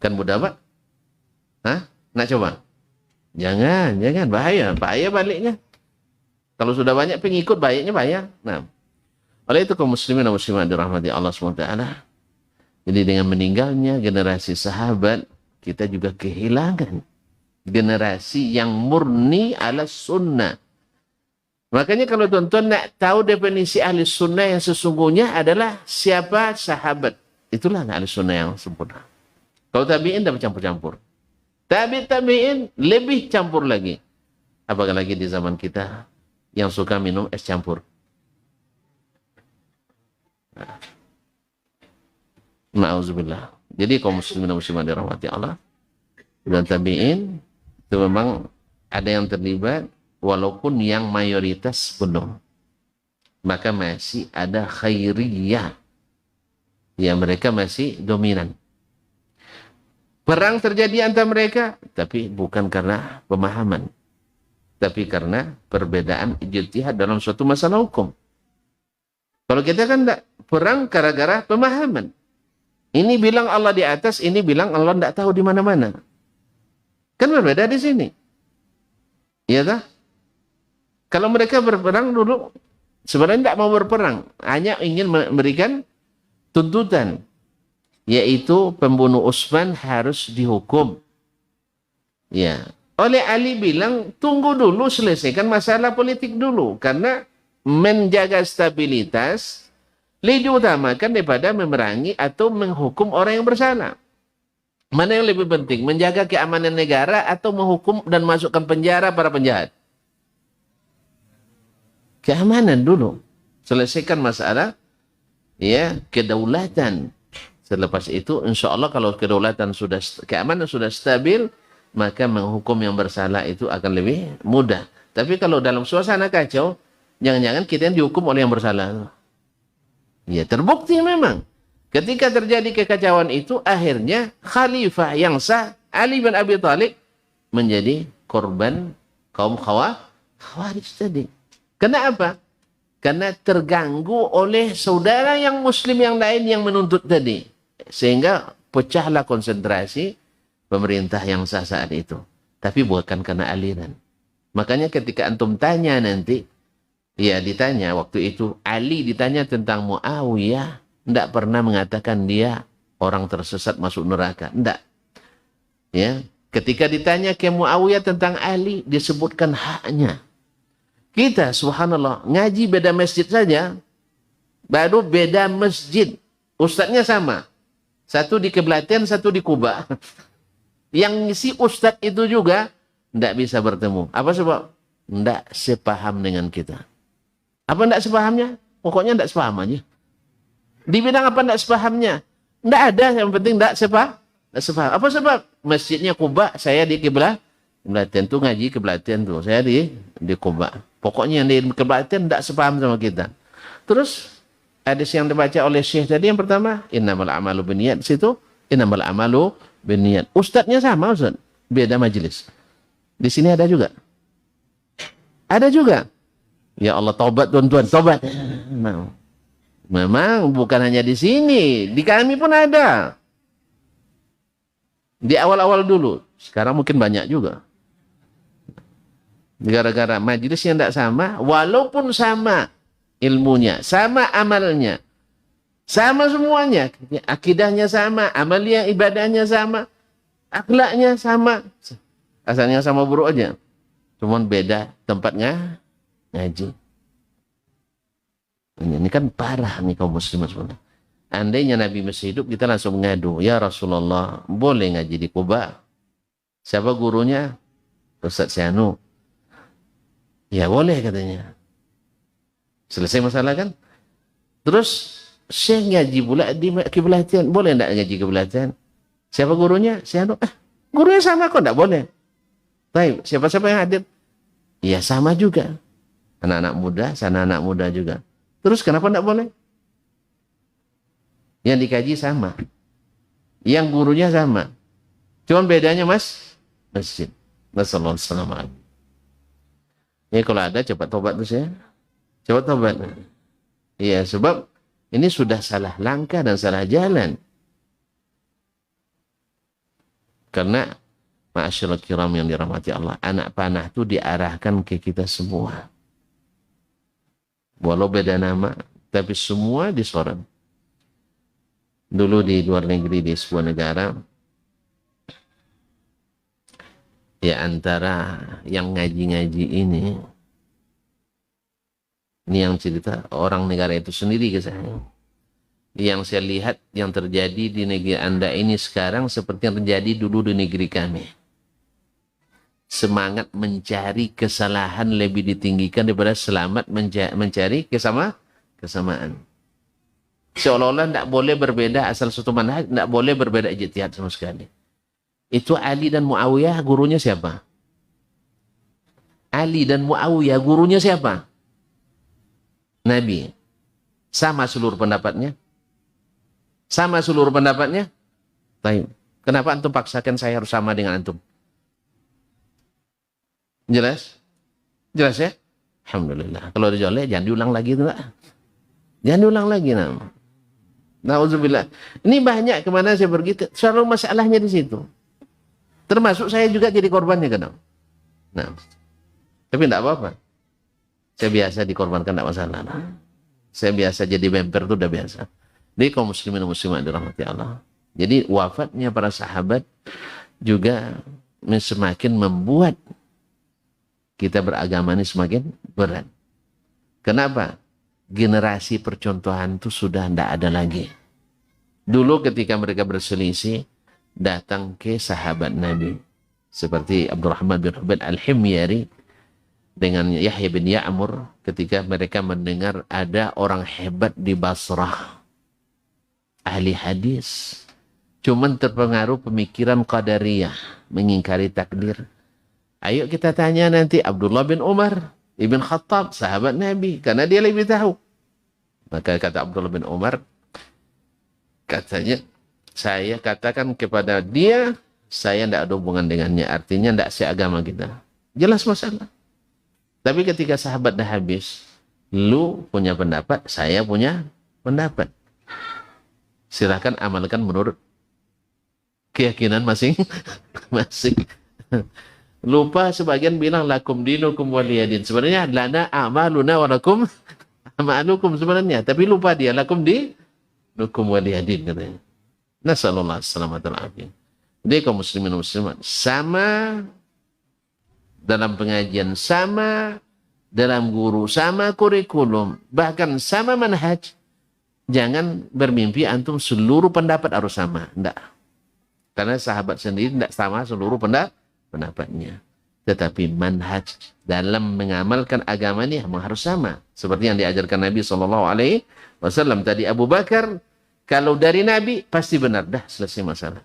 Kan mudah, Pak? Hah? Nak coba? Jangan, bahaya baliknya. Kalau sudah banyak pengikut, baiknya bahaya. Nah, oleh itu kaum muslimin dan muslimat dirahmati Allah SWT. Jadi dengan meninggalnya generasi sahabat, kita juga kehilangan generasi yang murni ala sunnah. Makanya kalau tuan-tuan nak tahu definisi ahli sunnah yang sesungguhnya adalah siapa sahabat. Itulah ahli sunnah yang sempurna. Kalau tabi'in dah bercampur-campur. Tabi'in lebih campur lagi. Apalagi di zaman kita yang suka minum es campur. Ma'auzubillah. Jadi kaum muslimin dan muslimat dirahmati Allah dan tabi'in itu memang ada yang terlibat walaupun yang mayoritas belum. Maka masih ada khairiyah. Ya, mereka masih dominan. Perang terjadi antara mereka, tapi bukan karena pemahaman, tapi karena perbedaan ijtihad dalam suatu masalah hukum. Kalau kita kan tidak perang gara-gara pemahaman. Ini bilang Allah di atas, ini bilang Allah tidak tahu di mana-mana. Kan berbeda di sini. Iya tak? Kalau mereka berperang dulu, sebenarnya tidak mau berperang, hanya ingin memberikan tuntutan. Yaitu pembunuh Utsman harus dihukum. Ya. Oleh Ali bilang, tunggu dulu, selesaikan masalah politik dulu. Karena menjaga stabilitas lebih diutamakan daripada memerangi atau menghukum orang yang bersalah. Mana yang lebih penting? Menjaga keamanan negara atau menghukum dan masukkan penjara para penjahat? Keamanan dulu. Selesaikan masalah ya kedaulatan. Selepas itu, insya Allah kalau kedaulatan sudah, keamanan sudah stabil, maka menghukum yang bersalah itu akan lebih mudah. Tapi kalau dalam suasana kacau, jangan-jangan kita yang dihukum oleh yang bersalah. Ya, terbukti memang. Ketika terjadi kekacauan itu, akhirnya khalifah yang sah, Ali bin Abi Thalib, menjadi korban kaum Khawarij tadi. Kenapa? Karena terganggu oleh saudara yang muslim yang lain yang menuntut tadi. Sehingga pecahlah konsentrasi pemerintah yang sah saat itu. Tapi bukan karena aliran. Makanya ketika antum tanya nanti, ya ditanya waktu itu, Ali ditanya tentang Muawiyah, tidak pernah mengatakan dia orang tersesat masuk neraka. Tidak. Ya, ketika ditanya ke Muawiyah tentang Ali, disebutkan haknya. Kita, subhanallah, ngaji beda masjid saja, baru beda masjid. Ustadznya sama. Satu di Keblaten, satu di Kuba. Yang si ustadz itu juga tidak bisa bertemu. Apa sebab? Tidak sepaham dengan kita. Apa tidak sepahamnya? Pokoknya tidak sepaham aja. Di bidang apa tidak sepahamnya? Tidak ada, yang penting tidak sepaham. Apa sebab? Masjidnya Kuba, saya di Keblaten tuh ngaji Keblaten tuh. Saya di Kuba. Pokoknya yang di Keblaten tidak sepaham sama kita. Terus hadis yang dibaca oleh Syekh tadi yang pertama, innamal a'malu binniyat. Di situ, innamal a'malu binniyat. Ustadznya sama, Ustadz. Beda majelis. Di sini ada juga. Ada juga. Ya Allah, taubat tuan-tuan, taubat. Memang bukan hanya di sini. Di kami pun ada. Di awal-awal dulu. Sekarang mungkin banyak juga. Gara-gara majelis yang tidak sama, walaupun sama ilmunya, sama amalnya, sama semuanya, akidahnya sama, amalia ibadahnya sama, akhlaknya sama, asalnya sama buruk aja, cuman beda tempatnya ngaji. Ini kan parah nih kaum muslimin sebenarnya. Andainya Nabi masih hidup, kita langsung mengadu, ya Rasulullah, boleh ngaji di Kuba? Siapa gurunya? Ustaz Syanu. Ya boleh katanya. Selesai masalah kan? Terus Syekh ngaji pula di Keblaten. Boleh enggak ngaji Keblaten? Siapa gurunya? Syekh gurunya sama kok, enggak boleh. Baik, siapa-siapa yang hadir? Ya sama juga. Anak-anak muda, sana anak muda juga. Terus kenapa enggak boleh? Yang dikaji sama. Yang gurunya sama. Cuman bedanya masjid. Wassalamualaikum. Ya kalau ada cepat tobat tuh saya. Cepat tobat. Iya, sebab ini sudah salah langkah dan salah jalan. Karena ma'asyiral kiram yang dirahmati Allah, anak panah itu diarahkan ke kita semua. Walau beda nama, tapi semua disorot. Dulu di luar negeri, di sebuah negara, ya antara yang ngaji-ngaji ini yang cerita orang negara itu sendiri ke saya. Yang saya lihat yang terjadi di negeri Anda ini sekarang seperti yang terjadi dulu di negeri kami. Semangat mencari kesalahan lebih ditinggikan daripada selamat mencari kesamaan. Seolah-olah tidak boleh berbeda asal satu manhaj, tidak boleh berbeda ijtihad sama sekali. Itu Ali dan Muawiyah, gurunya siapa? Ali dan Muawiyah, gurunya siapa? Nabi. Sama seluruh pendapatnya? Sama seluruh pendapatnya? Baik. Kenapa antum paksakan saya harus sama dengan antum? Jelas? Jelas ya? Alhamdulillah. Kalau dijolek jangan diulang lagi itu, Pak. Jangan diulang lagi, nah. Nauzubillah. Ini banyak kemana saya pergi, selalu masalahnya di situ. Termasuk saya juga jadi korbannya kadang. Nah, tapi tidak apa-apa. Saya biasa dikorbankan, tidak masalah. Nah. Saya biasa jadi bemper itu udah biasa. Jadi kaum muslimin dan muslimat dirahmati Allah. Jadi wafatnya para sahabat juga semakin membuat kita beragama ini semakin berat. Kenapa? Generasi percontohan itu sudah tidak ada lagi. Dulu ketika mereka berselisih, datang ke sahabat Nabi. Seperti Abdurrahman bin Ubaid al-Himyari dengan Yahya bin Ya'mur ketika mereka mendengar ada orang hebat di Basrah. Ahli hadis. Cuman terpengaruh pemikiran Qadariyah. Mengingkari takdir. Ayo kita tanya nanti Abdullah bin Umar Ibn Khattab, sahabat Nabi. Karena dia lebih tahu. Maka kata Abdullah bin Umar, katanya, saya katakan kepada dia, saya tidak ada hubungan dengannya. Artinya tidak seagama kita. Jelas masalah. Tapi ketika sahabat dah habis, lu punya pendapat, saya punya pendapat. Silahkan amalkan menurut keyakinan masing-masing. Lupa sebagian bilang lakum dinukum waliyadin. Sebenarnya lana amaluna walakum amalukum sebenarnya. Tapi lupa dia lakum dinukum waliyadin katanya. Nasallallahu alaihi wasallam. Jadi kaum muslimin dan muslimat sama dalam pengajian, sama dalam guru, sama kurikulum, bahkan sama manhaj. Jangan bermimpi antum seluruh pendapat harus sama. Tidak. Karena sahabat sendiri tidak sama seluruh pendapatnya. Tetapi manhaj dalam mengamalkan agama ini memang harus sama. Seperti yang diajarkan Nabi SAW. Tadi Abu Bakar, kalau dari Nabi pasti benar. Dah selesai masalah.